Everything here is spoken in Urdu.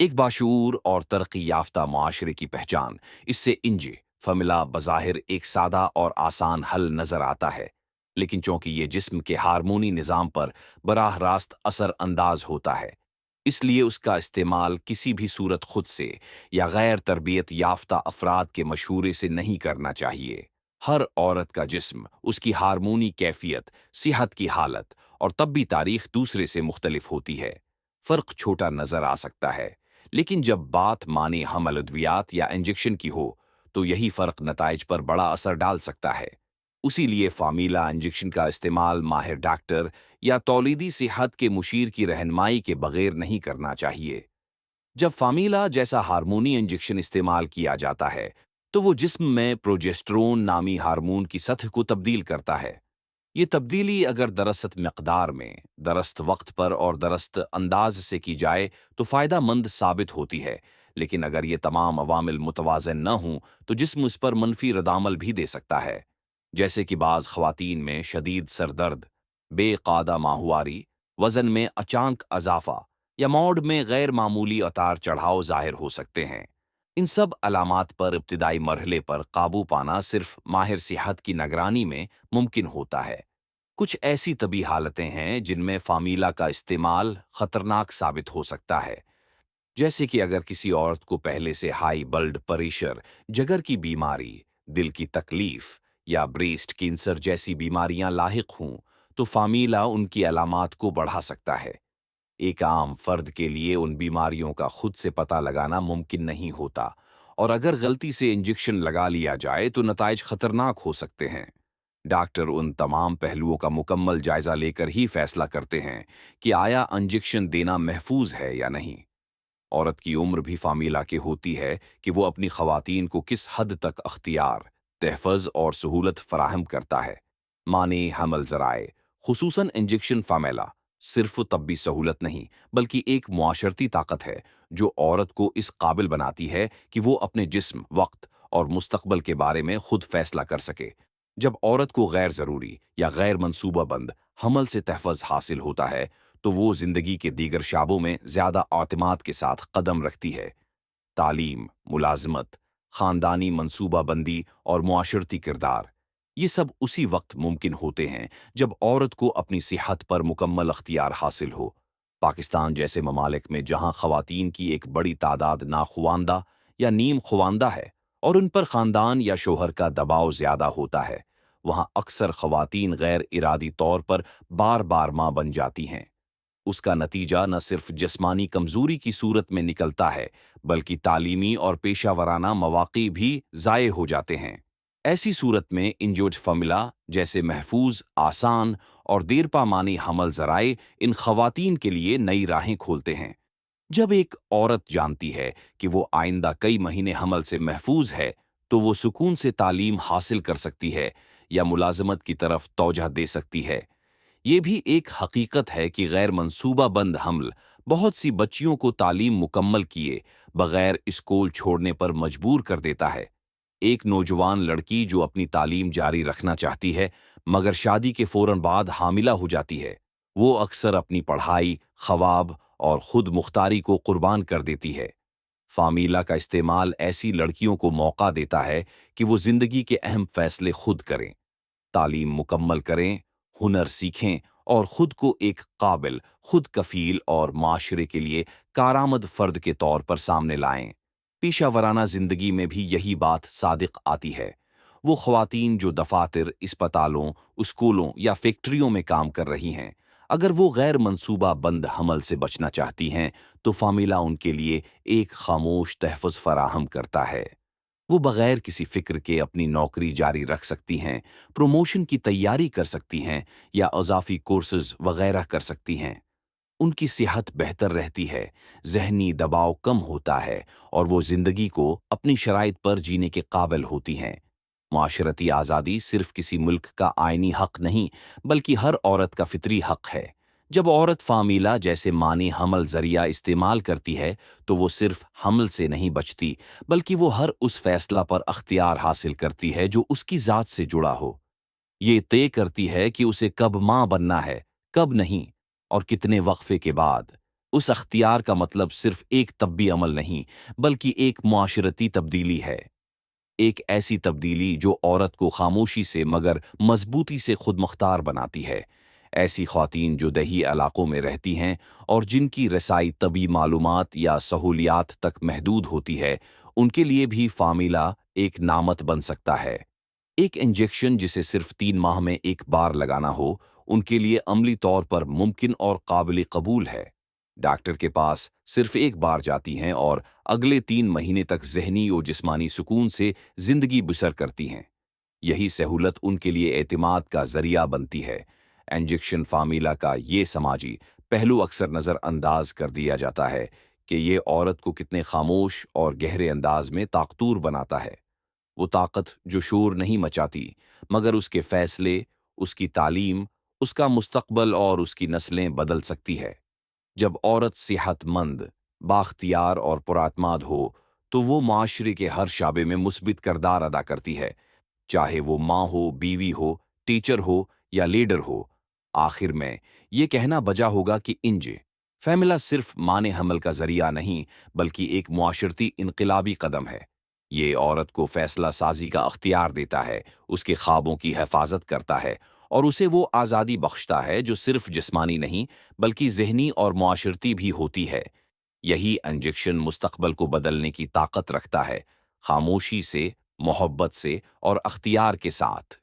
ایک باشعور اور ترقی یافتہ معاشرے کی پہچان اس سے انجی فاملہ بظاہر ایک سادہ اور آسان حل نظر آتا ہے، لیکن چونکہ یہ جسم کے ہارمونی نظام پر براہ راست اثر انداز ہوتا ہے، اس لیے اس کا استعمال کسی بھی صورت خود سے یا غیر تربیت یافتہ افراد کے مشورے سے نہیں کرنا چاہیے۔ ہر عورت کا جسم، اس کی ہارمونی کیفیت، صحت کی حالت اور طبی تاریخ دوسرے سے مختلف ہوتی ہے۔ فرق چھوٹا نظر آ سکتا ہے، لیکن جب بات معنی حمل ادویات یا انجیکشن کی ہو تو یہی فرق نتائج پر بڑا اثر ڈال سکتا ہے۔ اسی لیے فامیلا انجیکشن کا استعمال ماہر ڈاکٹر یا تولیدی صحت کے مشیر کی رہنمائی کے بغیر نہیں کرنا چاہیے۔ جب فامیلا جیسا ہارمونی انجیکشن استعمال کیا جاتا ہے تو وہ جسم میں پروجیسٹرون نامی ہارمون کی سطح کو تبدیل کرتا ہے۔ یہ تبدیلی اگر درست مقدار میں، درست وقت پر اور درست انداز سے کی جائے تو فائدہ مند ثابت ہوتی ہے، لیکن اگر یہ تمام عوامل متوازن نہ ہوں تو جسم اس پر منفی ردعمل بھی دے سکتا ہے، جیسے کہ بعض خواتین میں شدید سر درد، بے قاعدہ ماہواری، وزن میں اچانک اضافہ یا موڈ میں غیر معمولی اتار چڑھاؤ ظاہر ہو سکتے ہیں۔ ان سب علامات پر ابتدائی مرحلے پر قابو پانا صرف ماہر صحت کی نگرانی میں ممکن ہوتا ہے۔ کچھ ایسی طبی حالتیں ہیں جن میں فامیلا کا استعمال خطرناک ثابت ہو سکتا ہے، جیسے کہ اگر کسی عورت کو پہلے سے ہائی بلڈ پریشر، جگر کی بیماری، دل کی تکلیف یا بریسٹ کینسر جیسی بیماریاں لاحق ہوں تو فامیلا ان کی علامات کو بڑھا سکتا ہے۔ ایک عام فرد کے لیے ان بیماریوں کا خود سے پتہ لگانا ممکن نہیں ہوتا، اور اگر غلطی سے انجیکشن لگا لیا جائے تو نتائج خطرناک ہو سکتے ہیں۔ ڈاکٹر ان تمام پہلوؤں کا مکمل جائزہ لے کر ہی فیصلہ کرتے ہیں کہ آیا انجیکشن دینا محفوظ ہے یا نہیں۔ عورت کی عمر بھی فامیلا کی ہوتی ہے کہ وہ اپنی خواتین کو کس حد تک اختیار، تحفظ اور سہولت فراہم کرتا ہے۔ معنی حمل ذرائع، خصوصاً انجیکشن فامیلا، صرف طبی سہولت نہیں بلکہ ایک معاشرتی طاقت ہے جو عورت کو اس قابل بناتی ہے کہ وہ اپنے جسم، وقت اور مستقبل کے بارے میں خود فیصلہ کر سکے۔ جب عورت کو غیر ضروری یا غیر منصوبہ بند حمل سے تحفظ حاصل ہوتا ہے تو وہ زندگی کے دیگر شعبوں میں زیادہ اعتماد کے ساتھ قدم رکھتی ہے۔ تعلیم، ملازمت، خاندانی منصوبہ بندی اور معاشرتی کردار، یہ سب اسی وقت ممکن ہوتے ہیں جب عورت کو اپنی صحت پر مکمل اختیار حاصل ہو۔ پاکستان جیسے ممالک میں جہاں خواتین کی ایک بڑی تعداد ناخواندہ یا نیم خواندہ ہے اور ان پر خاندان یا شوہر کا دباؤ زیادہ ہوتا ہے، وہاں اکثر خواتین غیر ارادی طور پر بار بار ماں بن جاتی ہیں۔ اس کا نتیجہ نہ صرف جسمانی کمزوری کی صورت میں نکلتا ہے بلکہ تعلیمی اور پیشہ ورانہ مواقع بھی ضائع ہو جاتے ہیں۔ ایسی صورت میں انجوڈ فاملہ جیسے محفوظ، آسان اور دیرپا معنی حمل ذرائع ان خواتین کے لیے نئی راہیں کھولتے ہیں۔ جب ایک عورت جانتی ہے کہ وہ آئندہ کئی مہینے حمل سے محفوظ ہے تو وہ سکون سے تعلیم حاصل کر سکتی ہے یا ملازمت کی طرف توجہ دے سکتی ہے۔ یہ بھی ایک حقیقت ہے کہ غیر منصوبہ بند حمل بہت سی بچیوں کو تعلیم مکمل کیے بغیر اسکول چھوڑنے پر مجبور کر دیتا ہے۔ ایک نوجوان لڑکی جو اپنی تعلیم جاری رکھنا چاہتی ہے مگر شادی کے فوراً بعد حاملہ ہو جاتی ہے، وہ اکثر اپنی پڑھائی، خواب اور خود مختاری کو قربان کر دیتی ہے۔ فامیلا کا استعمال ایسی لڑکیوں کو موقع دیتا ہے کہ وہ زندگی کے اہم فیصلے خود کریں، تعلیم مکمل کریں، ہنر سیکھیں اور خود کو ایک قابل، خود کفیل اور معاشرے کے لیے کارآمد فرد کے طور پر سامنے لائیں۔ پیشہ ورانہ زندگی میں بھی یہی بات صادق آتی ہے۔ وہ خواتین جو دفاتر، اسپتالوں، اسکولوں یا فیکٹریوں میں کام کر رہی ہیں، اگر وہ غیر منصوبہ بند حمل سے بچنا چاہتی ہیں تو فامیلا ان کے لیے ایک خاموش تحفظ فراہم کرتا ہے۔ وہ بغیر کسی فکر کے اپنی نوکری جاری رکھ سکتی ہیں، پروموشن کی تیاری کر سکتی ہیں یا اضافی کورسز وغیرہ کر سکتی ہیں۔ ان کی صحت بہتر رہتی ہے، ذہنی دباؤ کم ہوتا ہے اور وہ زندگی کو اپنی شرائط پر جینے کے قابل ہوتی ہیں۔ معاشرتی آزادی صرف کسی ملک کا آئینی حق نہیں بلکہ ہر عورت کا فطری حق ہے۔ جب عورت فامیلا جیسے معنی حمل ذریعہ استعمال کرتی ہے تو وہ صرف حمل سے نہیں بچتی بلکہ وہ ہر اس فیصلہ پر اختیار حاصل کرتی ہے جو اس کی ذات سے جڑا ہو۔ یہ طے کرتی ہے کہ اسے کب ماں بننا ہے، کب نہیں، اور کتنے وقفے کے بعد۔ اس اختیار کا مطلب صرف ایک طبی عمل نہیں بلکہ ایک معاشرتی تبدیلی ہے، ایک ایسی تبدیلی جو عورت کو خاموشی سے مگر مضبوطی سے خود مختار بناتی ہے۔ ایسی خواتین جو دیہی علاقوں میں رہتی ہیں اور جن کی رسائی طبی معلومات یا سہولیات تک محدود ہوتی ہے، ان کے لیے بھی فارمولا ایک نعمت بن سکتا ہے۔ ایک انجیکشن جسے صرف 3 ماہ میں ایک بار لگانا ہو، ان کے لیے عملی طور پر ممکن اور قابل قبول ہے۔ ڈاکٹر کے پاس صرف ایک بار جاتی ہیں اور اگلے 3 مہینے تک ذہنی و جسمانی سکون سے زندگی بسر کرتی ہیں۔ یہی سہولت ان کے لیے اعتماد کا ذریعہ بنتی ہے۔ انجیکشن فارمولا کا یہ سماجی پہلو اکثر نظر انداز کر دیا جاتا ہے کہ یہ عورت کو کتنے خاموش اور گہرے انداز میں طاقتور بناتا ہے۔ وہ طاقت جو شور نہیں مچاتی، مگر اس کے فیصلے، اس کی تعلیم، اس کا مستقبل اور اس کی نسلیں بدل سکتی ہے۔ جب عورت صحت مند، بااختیار اور پراعتماد ہو تو وہ معاشرے کے ہر شعبے میں مثبت کردار ادا کرتی ہے، چاہے وہ ماں ہو، بیوی ہو، ٹیچر ہو یا لیڈر ہو۔ آخر میں یہ کہنا بجا ہوگا کہ انج فیملا صرف مان حمل کا ذریعہ نہیں بلکہ ایک معاشرتی انقلابی قدم ہے۔ یہ عورت کو فیصلہ سازی کا اختیار دیتا ہے، اس کے خوابوں کی حفاظت کرتا ہے اور اسے وہ آزادی بخشتا ہے جو صرف جسمانی نہیں بلکہ ذہنی اور معاشرتی بھی ہوتی ہے۔ یہی انجیکشن مستقبل کو بدلنے کی طاقت رکھتا ہے، خاموشی سے، محبت سے اور اختیار کے ساتھ۔